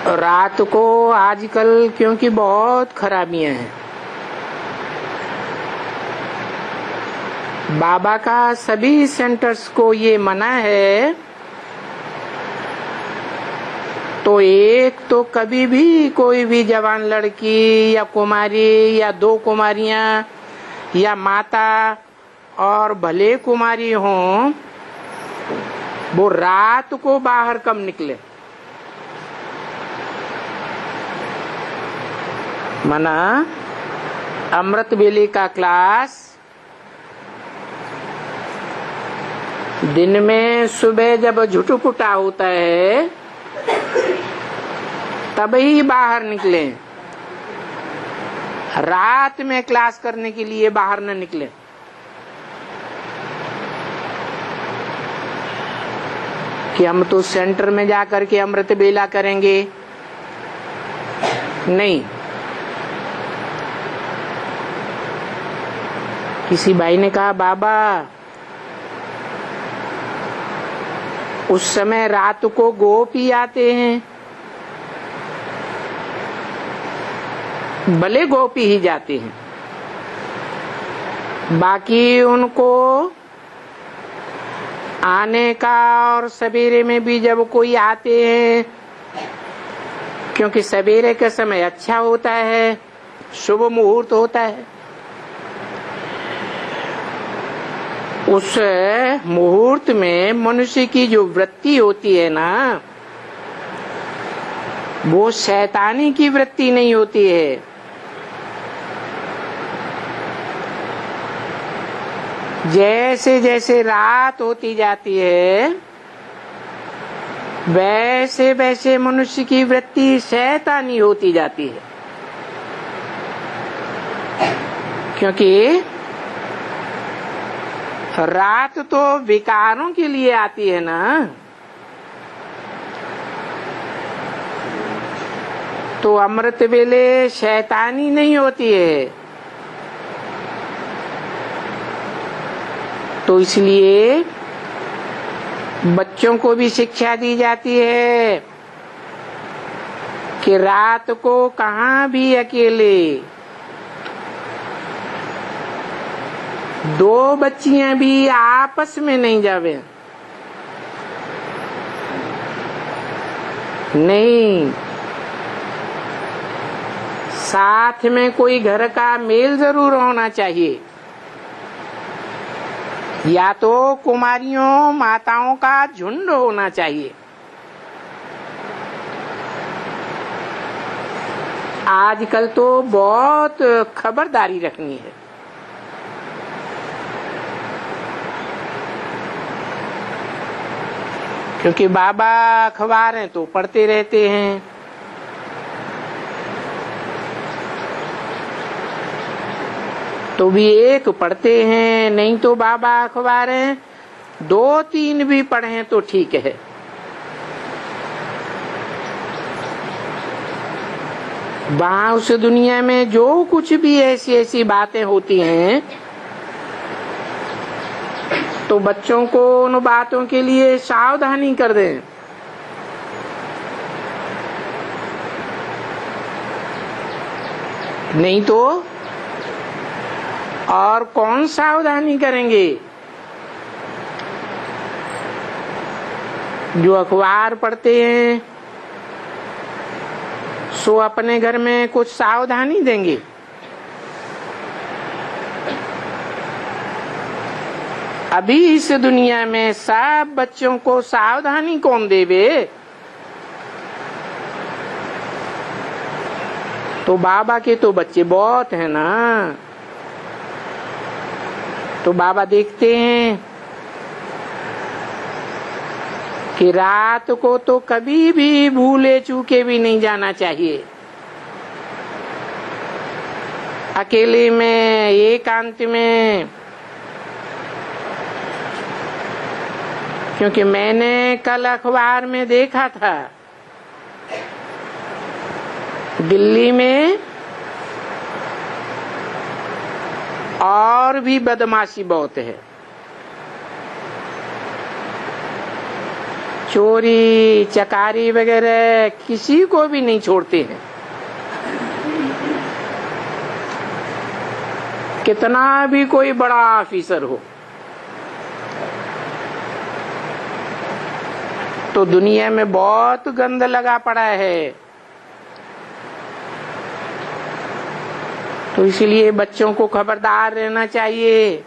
रात को आजकल क्योंकि बहुत खराबियां हैं, बाबा का सभी सेंटर्स को ये मना है, तो एक तो कभी भी कोई भी जवान लड़की या कुमारी या दो कुमारियां या माता और भले कुमारी हों, वो रात को बाहर कम निकले। मना अमृत वेले का क्लास दिन में सुबह जब झुटपुटा होता है तब ही बाहर निकले, रात में क्लास करने के लिए बाहर न निकले। कि हम तो सेंटर में जाकर के अमृत बेला करेंगे, नहीं। किसी भाई ने कहा, बाबा उस समय रात को गोपी आते हैं, भले गोपी ही जाते हैं, बाकी उनको आने का और सवेरे में भी जब कोई आते हैं, क्योंकि सवेरे का समय अच्छा होता है, शुभ मुहूर्त होता है, उस मुहूर्त में मनुष्य की जो वृत्ति होती है ना, वो शैतानी की वृत्ति नहीं होती है। जैसे जैसे रात होती जाती है वैसे वैसे मनुष्य की वृत्ति शैतानी होती जाती है, क्योंकि रात तो विकारों के लिए आती है ना। तो अमृत वेले शैतानी नहीं होती है, तो इसलिए बच्चों को भी शिक्षा दी जाती है कि रात को कहाँ भी अकेले दो बच्चियां भी आपस में नहीं जावे, नहीं, साथ में कोई घर का मेल जरूर होना चाहिए, या तो कुमारियों माताओं का झुंड होना चाहिए। आजकल तो बहुत खबरदारी रखनी है, क्योंकि बाबा अखबार हैं तो पढ़ते रहते हैं, तो भी एक पढ़ते हैं, नहीं तो बाबा अखबार हैं, दो तीन भी पढ़ें तो ठीक है। वहां उस दुनिया में जो कुछ भी ऐसी ऐसी बातें होती हैं, तो बच्चों को उन बातों के लिए सावधानी कर दें। नहीं तो और कौन सावधानी करेंगे। जो अखबार पढ़ते हैं सो अपने घर में कुछ सावधानी देंगे, अभी इस दुनिया में सब बच्चों को सावधानी कौन देवे। तो बाबा के तो बच्चे बहुत हैं ना, तो बाबा देखते हैं कि रात को तो कभी भी भूले चूके भी नहीं जाना चाहिए, अकेले में एकांत में। क्योंकि मैंने कल अखबार में देखा था, दिल्ली में और भी बदमाशी बहुत है। चोरी चकारी वगैरह किसी को भी नहीं छोड़ते हैं। कितना भी कोई बड़ा ऑफिसर हो, तो दुनिया में बहुत गंद लगा पड़ा है। तो इसलिए बच्चों को खबरदार रहना चाहिए।